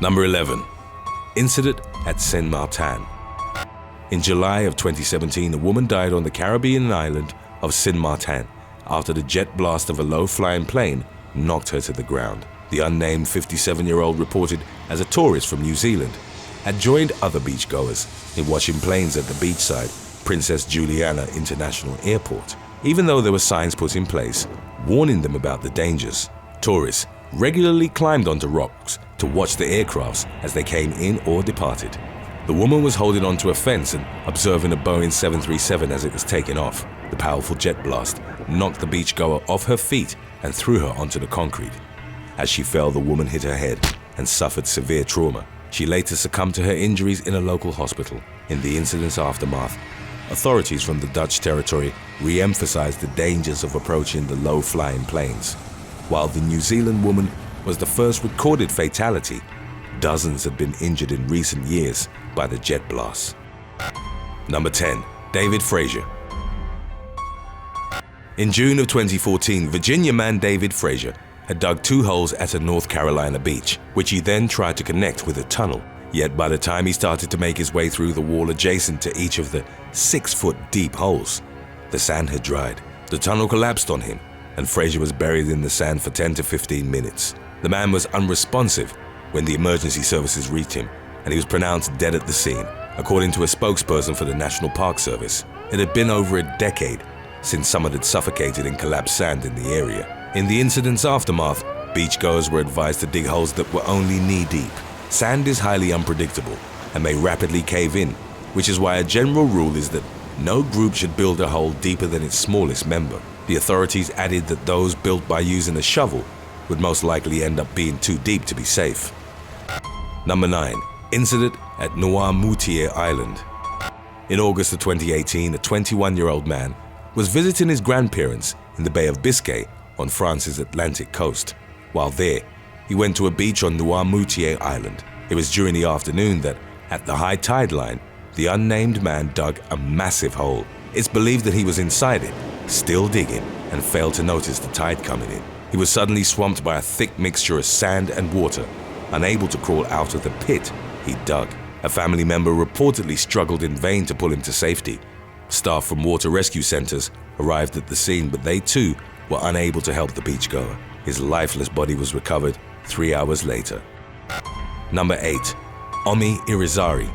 Number 11. Incident at Saint-Martin. In July of 2017, a woman died on the Caribbean island of Saint-Martin after the jet blast of a low-flying plane knocked her to the ground. The unnamed 57-year-old, reported as a tourist from New Zealand, had joined other beachgoers in watching planes at the beachside Princess Juliana International Airport. Even though there were signs put in place warning them about the dangers, tourists regularly climbed onto rocks to watch the aircrafts as they came in or departed. The woman was holding onto a fence and observing a Boeing 737 as it was taking off. The powerful jet blast knocked the beachgoer off her feet and threw her onto the concrete. As she fell, the woman hit her head and suffered severe trauma. She later succumbed to her injuries in a local hospital. In the incident's aftermath, authorities from the Dutch territory re-emphasized the dangers of approaching the low-flying planes. While the New Zealand woman was the first recorded fatality, dozens had been injured in recent years by the jet blast. Number 10. David Frazier. In June of 2014, Virginia man David Frazier had dug 2 holes at a North Carolina beach, which he then tried to connect with a tunnel. Yet by the time he started to make his way through the wall adjacent to each of the 6-foot deep holes, the sand had dried. The tunnel collapsed on him, and Frazier was buried in the sand for 10 to 15 minutes. The man was unresponsive when the emergency services reached him, and he was pronounced dead at the scene, according to a spokesperson for the National Park Service. It had been over a decade since someone had suffocated in collapsed sand in the area. In the incident's aftermath, beachgoers were advised to dig holes that were only knee-deep. Sand is highly unpredictable and may rapidly cave in, which is why a general rule is that no group should build a hole deeper than its smallest member. The authorities added that those built by using a shovel would most likely end up being too deep to be safe. Number 9. Incident at NOIRMOUTIER Island. In August of 2018, a 21-year-old man was visiting his grandparents in the Bay of Biscay on France's Atlantic coast. While there, he went to a beach on NOIRMOUTIER Island. It was during the afternoon that, at the high tide line, the unnamed man dug a massive hole. It's believed that he was inside it, still digging, and failed to notice the tide coming in. He was suddenly swamped by a thick mixture of sand and water, unable to crawl out of the pit he dug. A family member reportedly struggled in vain to pull him to safety. Staff from water rescue centers arrived at the scene, but they too were unable to help the beachgoer. His lifeless body was recovered 3 hours later. Number 8. OMMY IRIZARRY.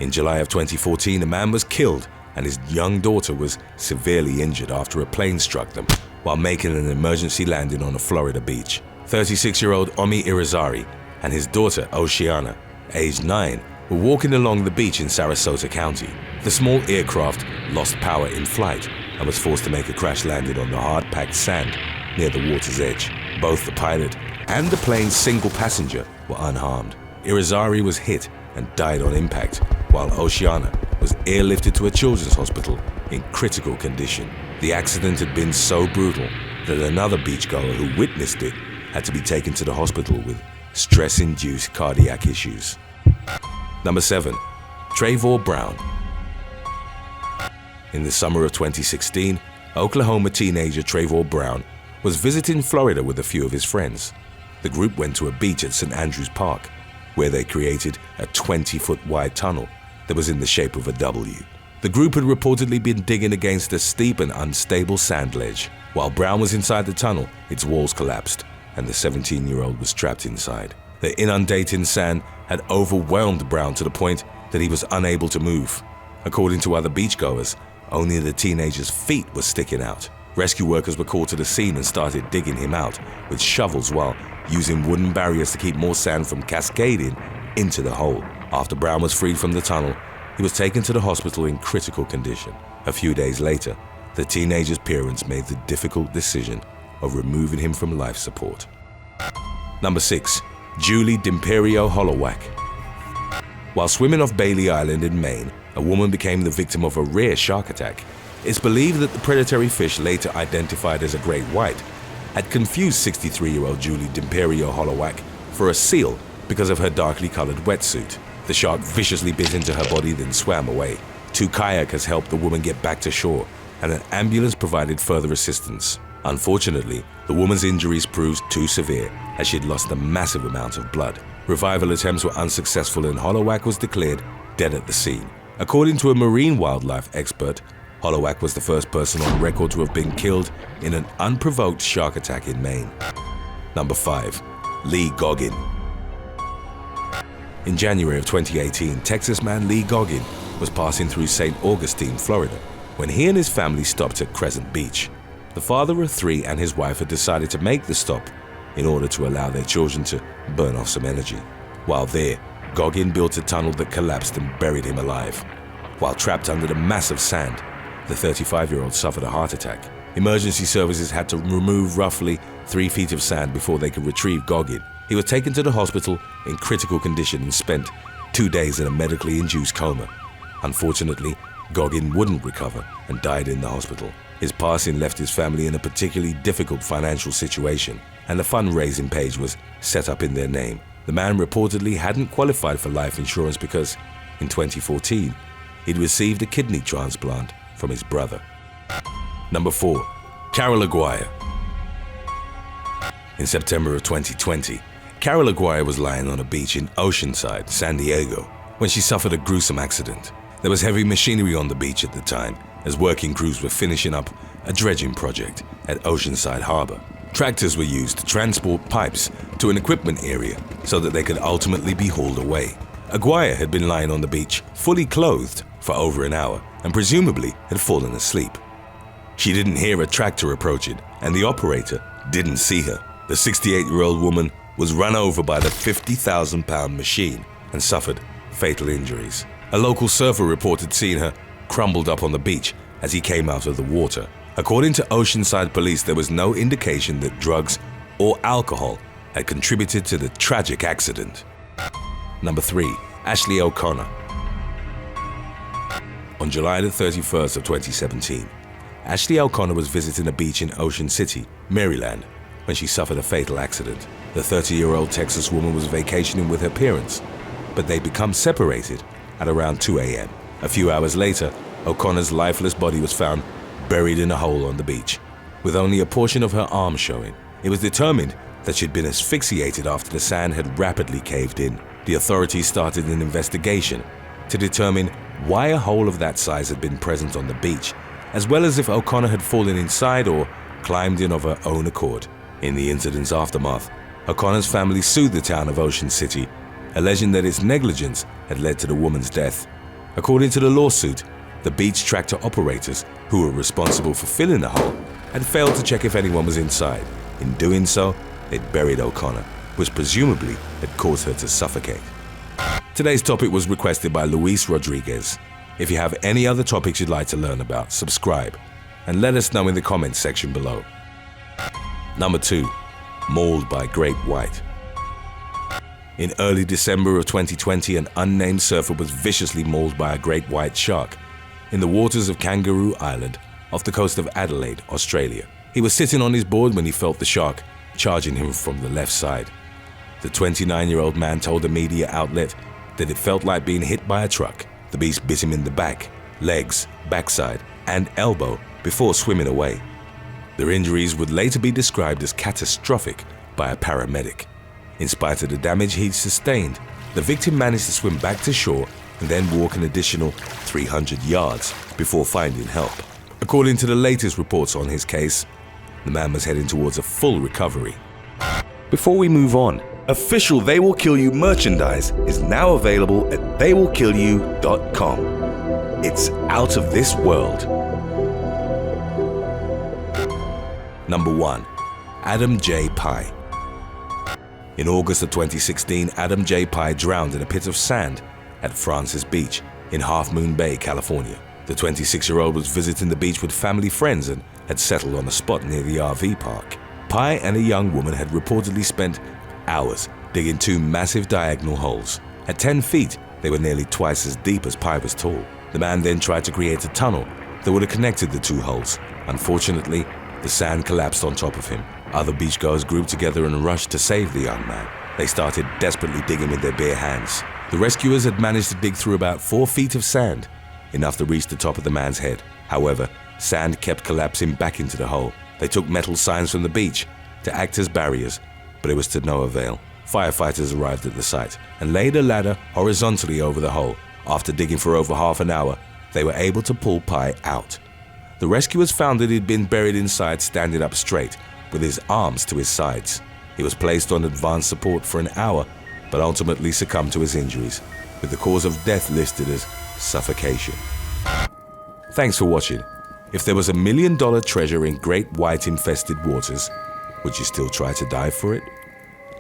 In July of 2014, a man was killed and his young daughter was severely injured after a plane struck them while making an emergency landing on a Florida beach. 36-year-old OMMY IRIZARRY and his daughter Oceana, aged 9, were walking along the beach in Sarasota County. The small aircraft lost power in flight and was forced to make a crash landing on the hard-packed sand near the water's edge. Both the pilot and the plane's single passenger were unharmed. IRIZARRY was hit and died on impact, while Oceana was airlifted to a children's hospital in critical condition. The accident had been so brutal that another beachgoer who witnessed it had to be taken to the hospital with stress-induced cardiac issues. Number 7. TRAVOR Brown. In the summer of 2016, Oklahoma teenager TRAVOR Brown was visiting Florida with a few of his friends. The group went to a beach at St. Andrews Park, where they created a 20-foot wide tunnel that was in the shape of a W. The group had reportedly been digging against a steep and unstable sand ledge. While Brown was inside the tunnel, its walls collapsed, and the 17-year-old was trapped inside. The inundating sand had overwhelmed Brown to the point that he was unable to move. According to other beachgoers, only the teenager's feet were sticking out. Rescue workers were called to the scene and started digging him out with shovels while using wooden barriers to keep more sand from cascading into the hole. After Brown was freed from the tunnel, he was taken to the hospital in critical condition. A few days later, the teenager's parents made the difficult decision of removing him from life support. Number 6. Julie DIMPERIO HOLOWACH. While swimming off Bailey Island in Maine, a woman became the victim of a rare shark attack. It's believed that the predatory fish, later identified as a great white, had confused 63-year-old Julie DIMPERIO HOLOWACH for a seal because of her darkly colored wetsuit. The shark viciously bit into her body, then swam away. 2 kayakers helped the woman get back to shore, and an ambulance provided further assistance. Unfortunately, the woman's injuries proved too severe as she had lost a massive amount of blood. Revival attempts were unsuccessful and HOLOWACH was declared dead at the scene. According to a marine wildlife expert, HOLOWACH was the first person on record to have been killed in an unprovoked shark attack in Maine. Number 5. Lee Goggin. In January of 2018, Texas man Lee Goggin was passing through St. Augustine, Florida, when he and his family stopped at Crescent Beach. The father of 3 and his wife had decided to make the stop in order to allow their children to burn off some energy. While there, Goggin built a tunnel that collapsed and buried him alive. While trapped under the massive sand, the 35-year-old suffered a heart attack. Emergency services had to remove roughly 3 feet of sand before they could retrieve Goggin. He was taken to the hospital in critical condition and spent 2 days in a medically induced coma. Unfortunately, Goggin wouldn't recover and died in the hospital. His passing left his family in a particularly difficult financial situation, and a fundraising page was set up in their name. The man reportedly hadn't qualified for life insurance because, in 2014, he'd received a kidney transplant from his brother. Number 4. Carol Aguirre. In September of 2020, Carol Aguirre was lying on a beach in Oceanside, San Diego, when she suffered a gruesome accident. There was heavy machinery on the beach at the time, as working crews were finishing up a dredging project at Oceanside Harbor. Tractors were used to transport pipes to an equipment area so that they could ultimately be hauled away. Aguirre had been lying on the beach, fully clothed, for over an hour and presumably had fallen asleep. She didn't hear a tractor approaching, and the operator didn't see her. The 68-year-old woman was run over by the 50,000-pound machine and suffered fatal injuries. A local surfer reported seeing her crumbled up on the beach as he came out of the water. According to Oceanside police, there was no indication that drugs or alcohol had contributed to the tragic accident. Number 3. Ashley O'Connor. On July the 31st of 2017, Ashley O'Connor was visiting a beach in Ocean City, Maryland, when she suffered a fatal accident. The 30-year-old Texas woman was vacationing with her parents, but they become separated at around 2 a.m. A few hours later, O'Connor's lifeless body was found buried in a hole on the beach, with only a portion of her arm showing. It was determined that she'd been asphyxiated after the sand had rapidly caved in. The authorities started an investigation to determine why a hole of that size had been present on the beach, as well as if O'Connor had fallen inside or climbed in of her own accord. In the incident's aftermath, O'Connor's family sued the town of Ocean City, alleging that its negligence had led to the woman's death. According to the lawsuit, the beach tractor operators, who were responsible for filling the hole, had failed to check if anyone was inside. In doing so, they'd buried O'Connor, which presumably had caused her to suffocate. Today's topic was requested by Luis Rodriguez. If you have any other topics you'd like to learn about, subscribe and let us know in the comments section below. Number 2. Mauled by Great White. In early December of 2020, an unnamed surfer was viciously mauled by a great white shark in the waters of Kangaroo Island off the coast of Adelaide, Australia. He was sitting on his board when he felt the shark charging him from the left side. The 29-year-old man told a media outlet that it felt like being hit by a truck. The beast bit him in the back, legs, backside, and elbow before swimming away. Their injuries would later be described as catastrophic by a paramedic. In spite of the damage he'd sustained, the victim managed to swim back to shore and then walk an additional 300 yards before finding help. According to the latest reports on his case, the man was heading towards a full recovery. Before we move on, official They Will Kill You merchandise is now available at theywillkillyou.com. It's out of this world. Number 1. Adam J. Pye. In August of 2016, Adam J. Pye drowned in a pit of sand at Francis Beach in Half Moon Bay, California. The 26-year-old was visiting the beach with family friends and had settled on a spot near the RV park. Pye and a young woman had reportedly spent hours digging 2 massive diagonal holes. At 10 feet, they were nearly twice as deep as Pye was tall. The man then tried to create a tunnel that would have connected the 2 holes. Unfortunately, the sand collapsed on top of him. Other beachgoers grouped together and rushed to save the young man. They started desperately digging with their bare hands. The rescuers had managed to dig through about 4 feet of sand, enough to reach the top of the man's head. However, sand kept collapsing back into the hole. They took metal signs from the beach to act as barriers, but it was to no avail. Firefighters arrived at the site and laid a ladder horizontally over the hole. After digging for over half an hour, they were able to pull Pi out. The rescuers found that he'd been buried inside standing up straight, with his arms to his sides. He was placed on advanced support for an hour, but ultimately succumbed to his injuries, with the cause of death listed as suffocation. Thanks for watching. If there was $1 million treasure in great white infested waters, would you still try to dive for it?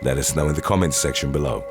Let us know in the comments section below.